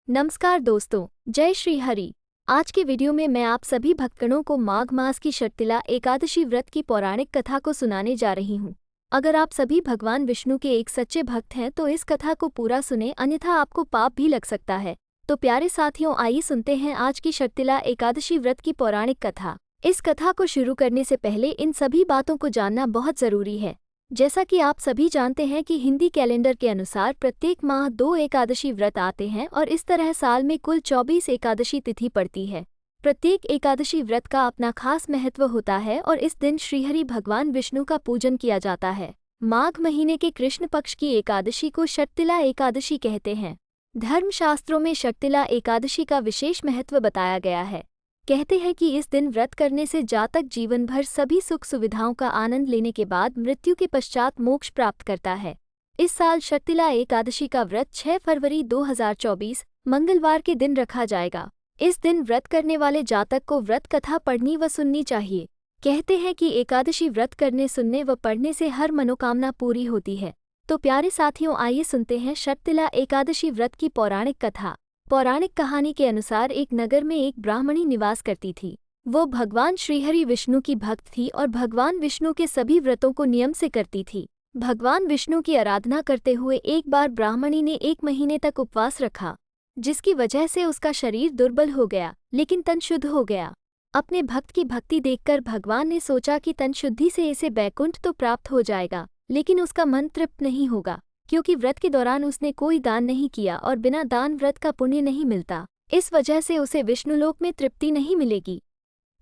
नमस्कार दोस्तों, जय श्री हरि। आज के वीडियो में मैं आप सभी भक्तगणों को माघ मास की शर्तिला एकादशी व्रत की पौराणिक कथा को सुनाने जा रही हूँ। अगर आप सभी भगवान विष्णु के एक सच्चे भक्त हैं तो इस कथा को पूरा सुने, अन्यथा आपको पाप भी लग सकता है। तो प्यारे साथियों, आइए सुनते हैं आज की शर्तिला एकादशी व्रत की पौराणिक कथा। इस कथा को शुरू करने से पहले इन सभी बातों को जानना बहुत जरूरी है। जैसा कि आप सभी जानते हैं कि हिंदी कैलेंडर के अनुसार प्रत्येक माह 2 एकादशी व्रत आते हैं और इस तरह साल में कुल 24 एकादशी तिथि पड़ती है। प्रत्येक एकादशी व्रत का अपना खास महत्व होता है और इस दिन श्रीहरि भगवान विष्णु का पूजन किया जाता है। माघ महीने के कृष्ण पक्ष की एकादशी को शर्तिला एकादशी कहते हैं। धर्मशास्त्रों में शर्तिला एकादशी का विशेष महत्व बताया गया है। कहते हैं कि इस दिन व्रत करने से जातक जीवन भर सभी सुख सुविधाओं का आनंद लेने के बाद मृत्यु के पश्चात मोक्ष प्राप्त करता है। इस साल शर्तिला एकादशी का व्रत 6 फरवरी 2024 मंगलवार के दिन रखा जाएगा। इस दिन व्रत करने वाले जातक को व्रत कथा पढ़नी व सुननी चाहिए। कहते हैं कि एकादशी व्रत करने, सुनने व पढ़ने से हर मनोकामना पूरी होती है। तो प्यारे साथियों, आइए सुनते हैं शर्तिला एकादशी व्रत की पौराणिक कथा। पौराणिक कहानी के अनुसार एक नगर में एक ब्राह्मणी निवास करती थी। वो भगवान श्रीहरि विष्णु की भक्त थी और भगवान विष्णु के सभी व्रतों को नियम से करती थी। भगवान विष्णु की आराधना करते हुए एक बार ब्राह्मणी ने 1 महीने तक उपवास रखा, जिसकी वजह से उसका शरीर दुर्बल हो गया लेकिन तन शुद्ध हो गया। अपने भक्त की भक्ति देखकर भगवान ने सोचा कि तन शुद्धि से इसे बैकुंठ तो प्राप्त हो जाएगा, लेकिन उसका मन तृप्त नहीं होगा, क्योंकि व्रत के दौरान उसने कोई दान नहीं किया और बिना दान व्रत का पुण्य नहीं मिलता। इस वजह से उसे विष्णुलोक में तृप्ति नहीं मिलेगी।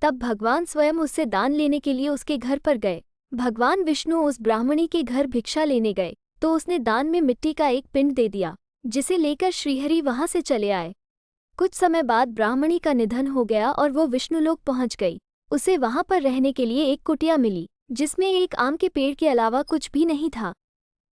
तब भगवान स्वयं उससे दान लेने के लिए उसके घर पर गए। भगवान विष्णु उस ब्राह्मणी के घर भिक्षा लेने गए तो उसने दान में मिट्टी का एक पिंड दे दिया, जिसे लेकर श्रीहरि वहां से चले आए। कुछ समय बाद ब्राह्मणी का निधन हो गया और वो विष्णुलोक पहुंच गई। उसे वहां पर रहने के लिए एक कुटिया मिली, जिसमें एक आम के पेड़ के अलावा कुछ भी नहीं था।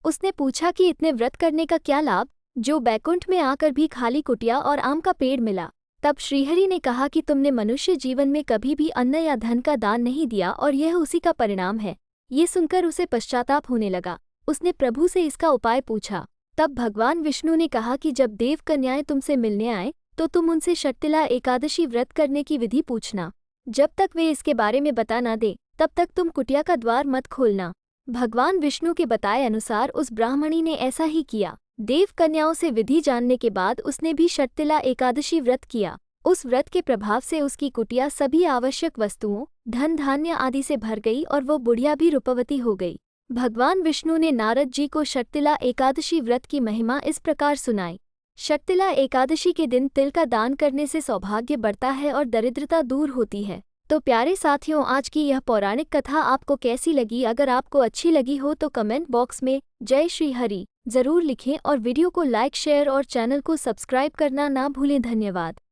उसने पूछा कि इतने व्रत करने का क्या लाभ, जो बैकुंठ में आकर भी खाली कुटिया और आम का पेड़ मिला। तब श्रीहरि ने कहा कि तुमने मनुष्य जीवन में कभी भी अन्न या धन का दान नहीं दिया और यह उसी का परिणाम है। ये सुनकर उसे पश्चाताप होने लगा। उसने प्रभु से इसका उपाय पूछा। तब भगवान विष्णु ने कहा कि जब देव कन्याएं तुमसे मिलने आए तो तुम उनसे शर्तिला एकादशी व्रत करने की विधि पूछना। जब तक वे इसके बारे में बता न दे तब तक तुम कुटिया का द्वार मत खोलना। भगवान विष्णु के बताए अनुसार उस ब्राह्मणी ने ऐसा ही किया। देव कन्याओं से विधि जानने के बाद उसने भी शर्तिला एकादशी व्रत किया। उस व्रत के प्रभाव से उसकी कुटिया सभी आवश्यक वस्तुओं, धन धान्य आदि से भर गई और वो बुढ़िया भी रूपवती हो गई। भगवान विष्णु ने नारद जी को शर्तिला एकादशी व्रत की महिमा इस प्रकार सुनाई। शर्तिला एकादशी के दिन तिल का दान करने से सौभाग्य बढ़ता है और दरिद्रता दूर होती है। तो प्यारे साथियों, आज की यह पौराणिक कथा आपको कैसी लगी? अगर आपको अच्छी लगी हो तो कमेंट बॉक्स में जय श्री हरि जरूर लिखें और वीडियो को लाइक, शेयर और चैनल को सब्सक्राइब करना ना भूलें। धन्यवाद।